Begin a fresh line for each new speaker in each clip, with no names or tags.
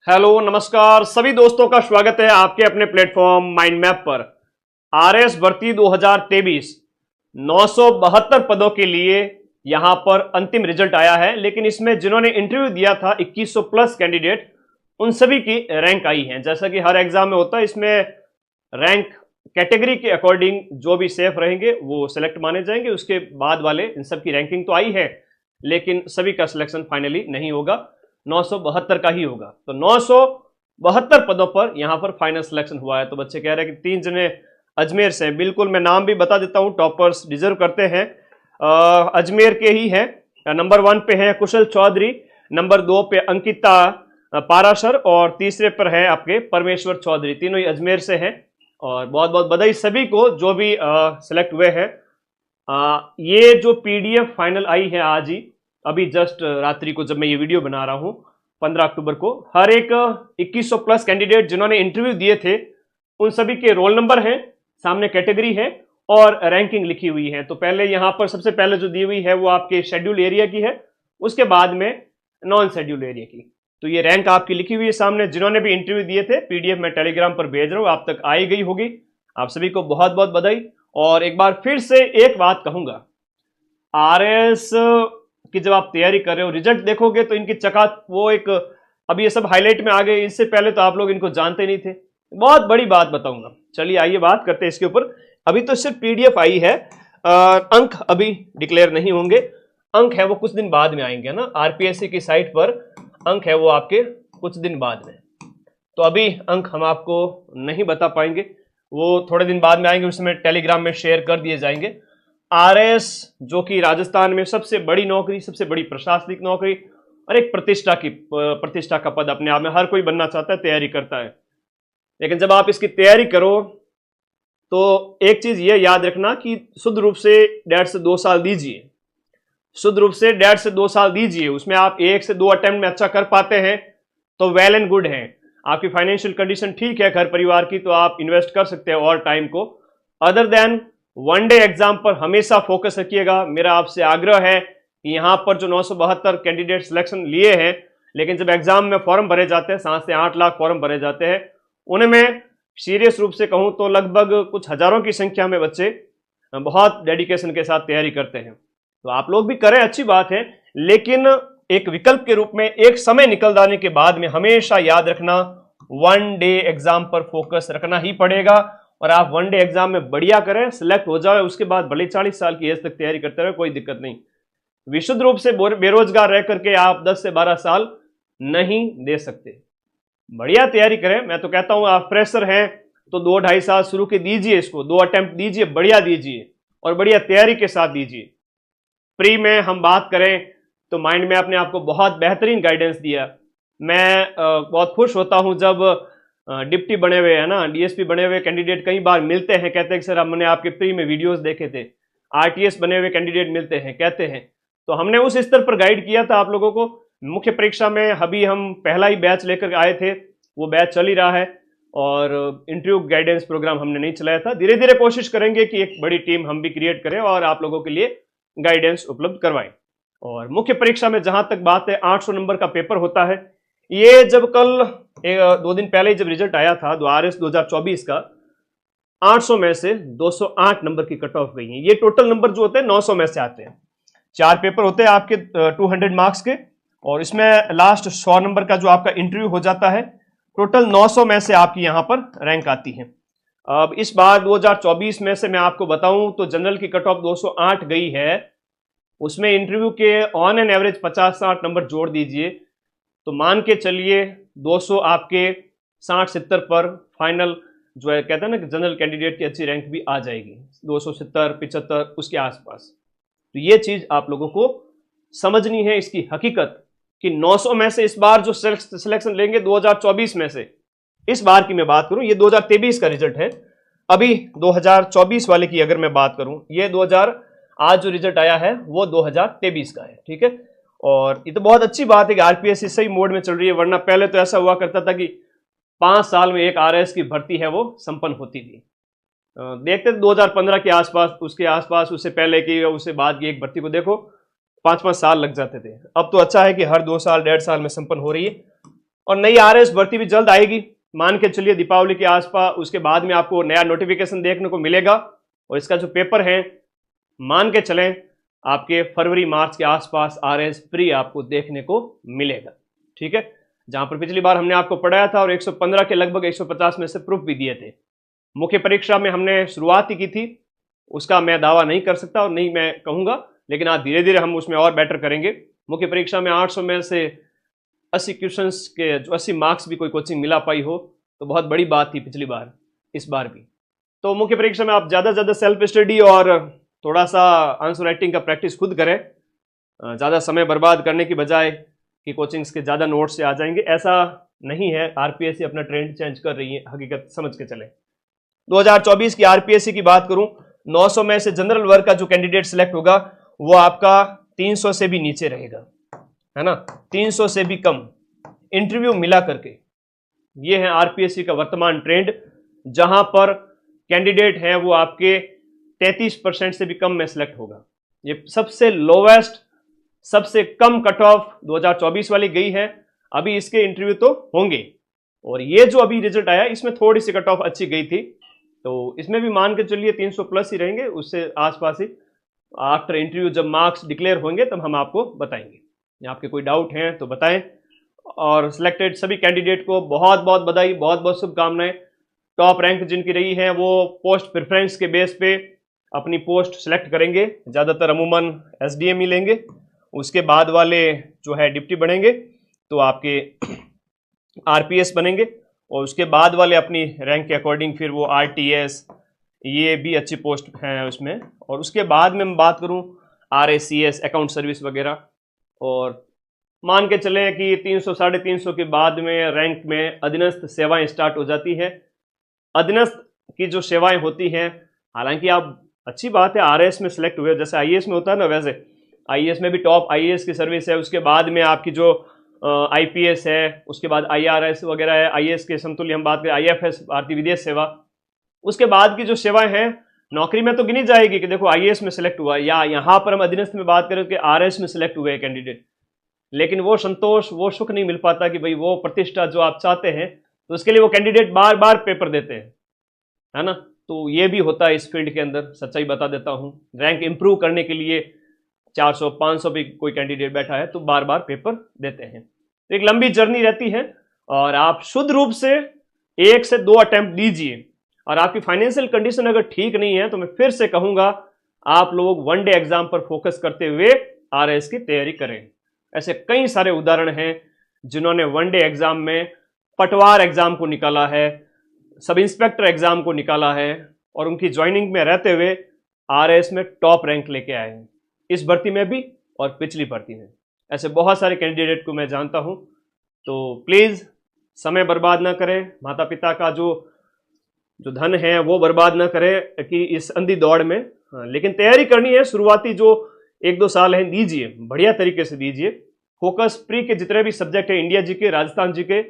Hello नमस्कार सभी दोस्तों का स्वागत है आपके अपने प्लेटफॉर्म माइंड मैप पर। आरएस भर्ती 2023 972 पदों के लिए यहां पर अंतिम रिजल्ट आया है, लेकिन इसमें जिन्होंने इंटरव्यू दिया था 2100 प्लस कैंडिडेट, उन सभी की रैंक आई है। जैसा कि हर एग्जाम में होता है, इसमें रैंक कैटेगरी के अकॉर्डिंग जो भी सेफ रहेंगे वो सिलेक्ट माने जाएंगे। उसके बाद वाले इन सब की रैंकिंग तो आई है, लेकिन सभी का सिलेक्शन फाइनली नहीं होगा, 972 का ही होगा। तो 972 पदों पर यहां पर फाइनल सिलेक्शन हुआ है। तो बच्चे कह रहे हैं कि 3 जने अजमेर से हैं। बिल्कुल, मैं नाम भी बता देता हूं, टॉपर्स डिजर्व करते हैं, अजमेर के ही हैं। नंबर 1 पे है कुशल चौधरी, नंबर 2 पे अंकिता पाराशर और तीसरे पर है आपके परमेश्वर चौधरी। तीनों ही अजमेर से हैं और बहुत बहुत बधाई सभी को जो भी सिलेक्ट हुए हैं। ये जो पीडीएफ फाइनल आई है आज ही, अभी जस्ट रात्रि को जब मैं ये वीडियो बना रहा हूं 15 अक्टूबर को, हर एक 2100 प्लस कैंडिडेट जिन्होंने इंटरव्यू दिए थे उन सभी के रोल नंबर हैं, सामने कैटेगरी है और रैंकिंग लिखी हुई है। तो पहले यहां पर सबसे पहले जो दी हुई है वो आपके शेड्यूल एरिया की है, उसके बाद में नॉन शेड्यूल एरिया की। तो ये रैंक आपकी लिखी हुई है सामने। जिन्होंने भी इंटरव्यू दिए थे पीडीएफ मैं टेलीग्राम पर भेज रहा हूं, आप तक आई गई होगी। आप सभी को बहुत बहुत बधाई। और एक बार फिर से एक बात कहूंगा, आरएस की जब आप तैयारी कर रहे हो, रिजल्ट देखोगे तो इनकी चका वो एक, अभी ये सब हाईलाइट में आ गए, इससे पहले तो आप लोग इनको जानते नहीं थे। बहुत बड़ी बात बताऊंगा, चलिए आइए बात करते हैं इसके ऊपर। अभी तो सिर्फ पीडीएफ आई है, अंक अभी डिक्लेयर नहीं होंगे। अंक है वो कुछ दिन बाद में आएंगे ना, आरपीएससी की साइट पर अंक है वो आपके कुछ दिन बाद में। तो अभी अंक हम आपको नहीं बता पाएंगे, वो थोड़े दिन बाद में आएंगे, उसमें टेलीग्राम में शेयर कर दिए जाएंगे। आरएस जो कि राजस्थान में सबसे बड़ी नौकरी, सबसे बड़ी प्रशासनिक नौकरी और एक प्रतिष्ठा का पद अपने आप में हर कोई बनना चाहता है, तैयारी करता है। लेकिन जब आप इसकी तैयारी करो तो एक चीज ये याद रखना कि शुद्ध रूप से 1.5 से 2 साल दीजिए, शुद्ध रूप से 1.5 से 2 साल दीजिए। उसमें आप 1 से 2 अटेम्प्ट में अच्छा कर पाते हैं तो वेल एंड गुड है। आपकी फाइनेंशियल कंडीशन ठीक है घर परिवार की, तो आप इन्वेस्ट कर सकते हैं और टाइम को। Other than one day exam पर हमेशा फोकस रखिएगा। मेरा आपसे आग्रह है कि यहां पर जो 972 कैंडिडेट सिलेक्शन लिए हैं, लेकिन जब एग्जाम में फॉर्म भरे जाते हैं, 7 से 8 लाख फॉर्म भरे जाते हैं, उनमें सीरियस रूप से कहूं तो लगभग कुछ हजारों की संख्या में बच्चे बहुत डेडिकेशन के साथ तैयारी करते हैं। तो आप लोग भी करें, अच्छी बात है, लेकिन एक विकल्प के रूप में एक समय निकल जाने के बाद में हमेशा याद रखना, वन डे एग्जाम पर फोकस रखना ही पड़ेगा। और आप वन डे एग्जाम में बढ़िया करें, सिलेक्ट हो जाए, उसके बाद भले 40 साल की एज तक तैयारी करते रहे, कोई दिक्कत नहीं। विशुद्ध रूप से बेरोजगार रह करके आप 10 से 12 साल नहीं दे सकते। बढ़िया तैयारी करें। मैं तो कहता हूं आप फ्रेशर हैं तो 2-2.5 साल शुरू के दीजिए, इसको 2 अटेम्प्ट दीजिए, बढ़िया दीजिए और बढ़िया तैयारी के साथ दीजिए। प्री में हम बात करें तो माइंड में आपने आपको बहुत बेहतरीन गाइडेंस दिया। मैं बहुत खुश होता हूं जब डिप्टी बने हुए है ना, डीएसपी बने हुए कैंडिडेट कई बार मिलते हैं, कहते हैं कि सर हमने आपके प्री में वीडियोस देखे थे। आरटीएस बने हुए कैंडिडेट मिलते हैं, कहते हैं, तो हमने उस स्तर पर गाइड किया था आप लोगों को। मुख्य परीक्षा में अभी हम पहला ही बैच लेकर आए थे, वो बैच चल ही रहा है और इंटरव्यू गाइडेंस प्रोग्राम हमने नहीं चलाया था। धीरे धीरे कोशिश करेंगे कि एक बड़ी टीम हम भी क्रिएट करें और आप लोगों के लिए गाइडेंस उपलब्ध करवाएं। और मुख्य परीक्षा में जहां तक बात है, 800 नंबर का पेपर होता है। ये जब कल 2 दिन पहले जब रिजल्ट आया था आरएस 2024 का, 800 में से 208 नंबर की कट ऑफ गई है। ये टोटल नंबर जो होते हैं 900 में से आते हैं। 4 पेपर होते हैं आपके 200 मार्क्स के, और इसमें लास्ट 100 नंबर का जो आपका इंटरव्यू हो जाता है। टोटल 900 में से आपकी यहां पर रैंक आती है। अब इस बार 2024 में से मैं आपको बताऊं तो जनरल की कट ऑफ 208 गई है, उसमें इंटरव्यू के ऑन एन एवरेज 50-60 नंबर जोड़ दीजिए तो मान के चलिए 200 आपके 60-70 पर फाइनल जो है, कहते हैं ना कि जनरल कैंडिडेट की अच्छी रैंक भी आ जाएगी, 270-75 उसके आसपास। तो ये चीज आप लोगों को समझनी है, इसकी हकीकत कि 900 में से इस बार जो सिलेक्शन लेंगे 2024 में से, इस बार की मैं बात करूं, ये 2023 का रिजल्ट है। अभी 2024 वाले की अगर मैं बात करूं, ये 2000 आज जो रिजल्ट आया है वो 2023 का है, ठीक है। और ये तो बहुत अच्छी बात है कि आरपीएससी सही मोड में चल रही है, वरना पहले तो ऐसा हुआ करता था कि 5 साल में एक आरएस की भर्ती है वो संपन्न होती थी। देखते थे 2015 के आसपास, उसके आसपास, उससे पहले की, उससे बाद की एक भर्ती को देखो 5-5 साल लग जाते थे। अब तो अच्छा है कि हर 2 साल 1.5 साल में संपन्न हो रही है। और नई आरएस भर्ती भी जल्द आएगी, मान के चलिए दीपावली के आसपास, उसके बाद में आपको नया नोटिफिकेशन देखने को मिलेगा। और इसका जो पेपर है मान के चलें आपके फरवरी मार्च के आसपास आरएस प्री आपको देखने को मिलेगा। ठीक है, जहां पर पिछली बार हमने आपको पढ़ाया था और 115 के लगभग 150 में से प्रूफ भी दिए थे। मुख्य परीक्षा में हमने शुरुआत ही की थी, उसका मैं दावा नहीं कर सकता और नहीं मैं कहूंगा, लेकिन आज धीरे धीरे हम उसमें और बेटर करेंगे। मुख्य परीक्षा में 800 में से 80 क्वेश्चंस के जो 80 मार्क्स भी कोई कोचिंग मिला पाई हो तो बहुत बड़ी बात थी पिछली बार, इस बार भी। तो मुख्य परीक्षा में आप ज़्यादा से ज़्यादा सेल्फ स्टडी और थोड़ा सा आंसर राइटिंग का प्रैक्टिस खुद करें, ज़्यादा समय बर्बाद करने की बजाय कि कोचिंग्स के ज़्यादा नोट्स से आ जाएंगे, ऐसा नहीं है। आरपीएससी अपना ट्रेंड चेंज कर रही है, हकीकत समझ के चले। 2024 की आरपीएससी की बात करूं, 900 में से जनरल वर्ग का जो कैंडिडेट सिलेक्ट होगा वो आपका 300 से भी नीचे रहेगा, है ना, 300 से भी कम इंटरव्यू मिला करके। ये है आरपीएससी का वर्तमान ट्रेंड, जहां पर कैंडिडेट है वो आपके 33% से भी कम में सिलेक्ट होगा। ये सबसे लोवेस्ट, सबसे कम कट ऑफ 2024 वाली गई है। अभी इसके इंटरव्यू तो होंगे, और ये जो अभी रिजल्ट आया इसमें थोड़ी सी कट ऑफ अच्छी गई थी, तो इसमें भी मान के चलिए 300 प्लस ही रहेंगे, उससे आसपास ही। आफ्टर इंटरव्यू जब मार्क्स डिक्लेयर होंगे तब हम आपको बताएंगे। आपके कोई डाउट हैं तो बताएं। और सिलेक्टेड सभी कैंडिडेट को बहुत बहुत बधाई, बहुत बहुत शुभकामनाएं। टॉप रैंक जिनकी रही है वो पोस्ट प्रेफरेंस के बेस पे अपनी पोस्ट सेलेक्ट करेंगे, ज़्यादातर अमूमन एसडीएम ही लेंगे। उसके बाद वाले जो है डिप्टी बनेंगे तो आपके आरपीएस बनेंगे, और उसके बाद वाले अपनी रैंक के अकॉर्डिंग फिर वो आरटीएस, ये भी अच्छी पोस्ट हैं उसमें। और उसके बाद में मैं बात करूं आरएसीएस, अकाउंट सर्विस वगैरह, और मान के चलें कि 300 350 के बाद में रैंक में अधीनस्थ सेवाएं स्टार्ट हो जाती है। अधीनस्थ की जो सेवाएं होती हैं, हालांकि आप अच्छी बात है आरएस में सेलेक्ट हुए, जैसे आईएएस में होता है ना, वैसे आईएएस में भी टॉप आईएएस की सर्विस है। उसके बाद में आपकी जो आईपीएस है, उसके बाद आईआरएस वगैरह है, आईएएस के समतुल्य हम बात करें आईएफएस, भारतीय विदेश सेवा। उसके बाद की जो सेवाएं हैं नौकरी में तो गिनी जाएगी कि देखो आईएएस में सेलेक्ट हुआ, या यहाँ पर हम अधीनस्थ में बात करें कि आरएस में सेलेक्ट हुए कैंडिडेट, लेकिन वो संतोष, वो सुख नहीं मिल पाता कि भाई वो प्रतिष्ठा जो आप चाहते हैं, तो उसके लिए वो कैंडिडेट बार बार पेपर देते हैं, है ना। तो ये भी होता है इस फील्ड के अंदर, सच्चाई बता देता हूँ। रैंक इंप्रूव करने के लिए 400 500 भी कोई कैंडिडेट बैठा है तो बार बार पेपर देते हैं। तो एक लंबी जर्नी रहती है, और आप शुद्ध रूप से 1 से 2 अटेम्प्ट दीजिए। और आपकी फाइनेंशियल कंडीशन अगर ठीक नहीं है तो मैं फिर से कहूंगा आप लोग वनडे एग्जाम पर फोकस करते हुए आरएस की तैयारी करें। ऐसे कई सारे उदाहरण हैं जिन्होंने वनडे एग्जाम में पटवार एग्जाम को निकाला है, सब इंस्पेक्टर एग्जाम को निकाला है, और उनकी ज्वाइनिंग में रहते हुए आरएस में टॉप रैंक लेके आए हैं, इस भर्ती में भी और पिछली भर्ती में। ऐसे बहुत सारे कैंडिडेट को मैं जानता हूं। तो प्लीज समय बर्बाद ना करें, माता पिता का जो धन है वो बर्बाद ना करें कि इस अंधी दौड़ में। लेकिन तैयारी करनी है, शुरुआती जो 1-2 साल हैं दीजिए, बढ़िया तरीके से दीजिए। फोकस प्री के जितने भी सब्जेक्ट है, India GK, Rajasthan GK,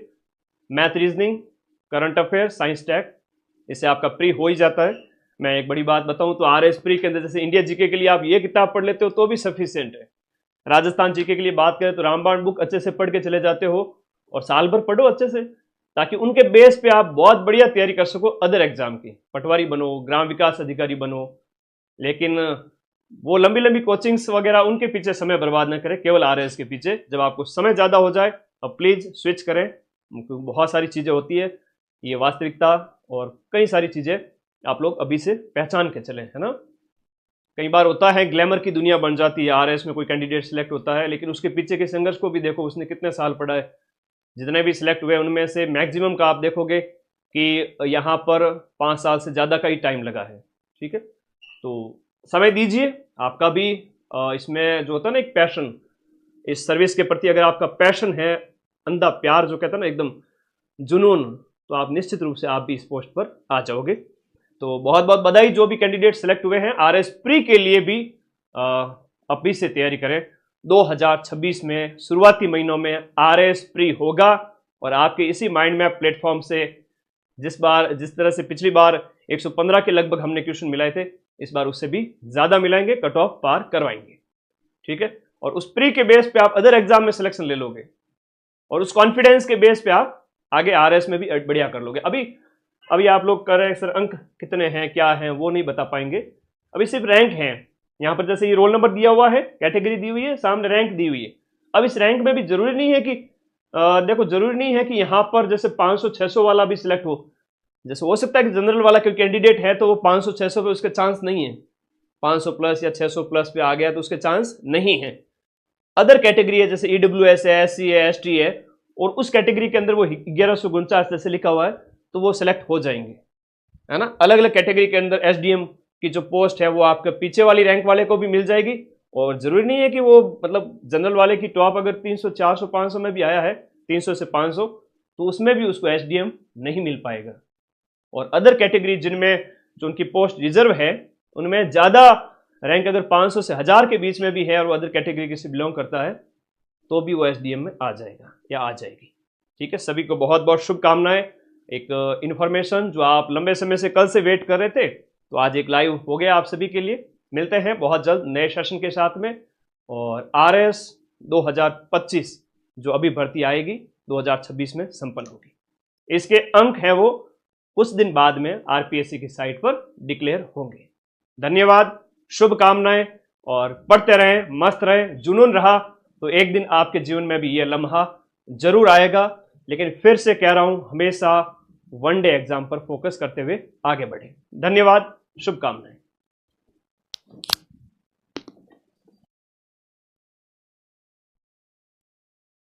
math, reasoning, current affair, science tag, इससे आपका प्री हो ही जाता है। मैं एक बड़ी बात बताऊं तो आरएस प्री के अंदर जैसे इंडिया जीके के लिए आप ये किताब पढ़ लेते हो तो भी सफिशिएंट है। राजस्थान जीके के लिए बात करें तो रामबाण बुक अच्छे से पढ़ के चले जाते हो, और साल भर पढ़ो अच्छे से, ताकि उनके बेस पे आप बहुत बढ़िया तैयारी कर सको अदर एग्जाम की। पटवारी बनो, ग्राम विकास अधिकारी बनो, लेकिन वो लंबी लंबी कोचिंग्स वगैरह उनके पीछे समय बर्बाद न करें, केवल आरएस के पीछे। जब आपको समय ज़्यादा हो जाए अब प्लीज़ स्विच करें। बहुत सारी चीज़ें होती है, ये वास्तविकता और कई सारी चीज़ें आप लोग अभी से पहचान के चलें, है ना। कई बार होता है ग्लैमर की दुनिया बन जाती है, आरएस में कोई कैंडिडेट सिलेक्ट होता है, लेकिन उसके पीछे के संघर्ष को भी देखो, उसने कितने साल पढ़ा है। जितने भी सिलेक्ट हुए उनमें से मैक्सिमम का आप देखोगे कि यहाँ पर 5 साल से ज़्यादा का ही टाइम लगा है। ठीक है, तो समय दीजिए। आपका भी इसमें जो होता है ना एक पैशन, इस सर्विस के प्रति अगर आपका पैशन है, अंधा प्यार जो कहता है ना, एकदम जुनून, तो आप निश्चित रूप से आप भी इस पोस्ट पर आ जाओगे। तो बहुत बहुत बधाई जो भी कैंडिडेट सेलेक्ट हुए हैं। आरएस प्री के लिए भी अभी से तैयारी करें। 2026 में शुरुआती महीनों में आरएस प्री होगा, और आपके इसी माइंड मैप प्लेटफॉर्म से जिस तरह से पिछली बार 115 के लगभग हमने क्वेश्चन मिलाए थे, इस बार उससे भी ज़्यादा मिलाएंगे, कट ऑफ पार करवाएंगे। ठीक है, और उस प्री के बेस पे आप अदर एग्जाम में सिलेक्शन ले लोगे। और उस कॉन्फिडेंस के बेस पे आप आगे आरएस में भी बढ़िया कर लोगे। अभी आप लोग कर रहे हैं सर अंक कितने हैं क्या हैं वो नहीं बता पाएंगे, अभी सिर्फ रैंक है। यहाँ पर जैसे ये रोल नंबर दिया हुआ है, कैटेगरी दी हुई है, सामने रैंक दी हुई है। अब इस रैंक में भी जरूरी नहीं है कि देखो जरूरी नहीं है कि यहाँ पर जैसे 500-600 वाला भी सिलेक्ट हो। जैसे हो सकता है कि जनरल वाला कोई कैंडिडेट है तो वो 500-600 पे उसके चांस नहीं है, 500 प्लस या 600 प्लस पे आ गया तो उसके चांस नहीं है। अदर कैटेगरी है जैसे ईडब्ल्यूएस है, एससी है, एसटी है, और उस कैटेगरी के अंदर वो 1149 जैसे लिखा हुआ है तो वो सिलेक्ट हो जाएंगे, है ना। अलग अलग कैटेगरी के अंदर एसडीएम की जो पोस्ट है वो आपके पीछे वाली रैंक वाले को भी मिल जाएगी, और जरूरी नहीं है कि वो मतलब जनरल वाले की टॉप अगर 300, 400, 500 में भी आया है, 300 से 500, तो उसमें भी उसको एसडीएम नहीं मिल पाएगा। और अदर कैटेगरी जिनमें जो उनकी पोस्ट रिजर्व है उनमें ज्यादा रैंक अगर 500 से 1000 के बीच में भी है और वो अदर कैटेगरी से बिलोंग करता है तो भी वो एसडीएम में आ जाएगा या आ जाएगी। ठीक है, सभी को बहुत बहुत शुभकामनाएं। एक इन्फॉर्मेशन जो आप लंबे समय से कल से वेट कर रहे थे, तो आज एक लाइव हो गया आप सभी के लिए। मिलते हैं बहुत जल्द नए सेशन के साथ में। और आरएस 2025 जो अभी भर्ती आएगी 2026 में संपन्न होगी, इसके अंक हैं वो कुछ दिन बाद में आरपीएससी की साइट पर डिक्लेयर होंगे। धन्यवाद, शुभकामनाएं, और पढ़ते रहें, मस्त रहें। जुनून रहा तो एक दिन आपके जीवन में भी यह लम्हा जरूर आएगा। लेकिन फिर से कह रहा हूं, हमेशा वनडे एग्जाम पर फोकस करते हुए आगे बढ़ें। धन्यवाद, शुभकामनाएं।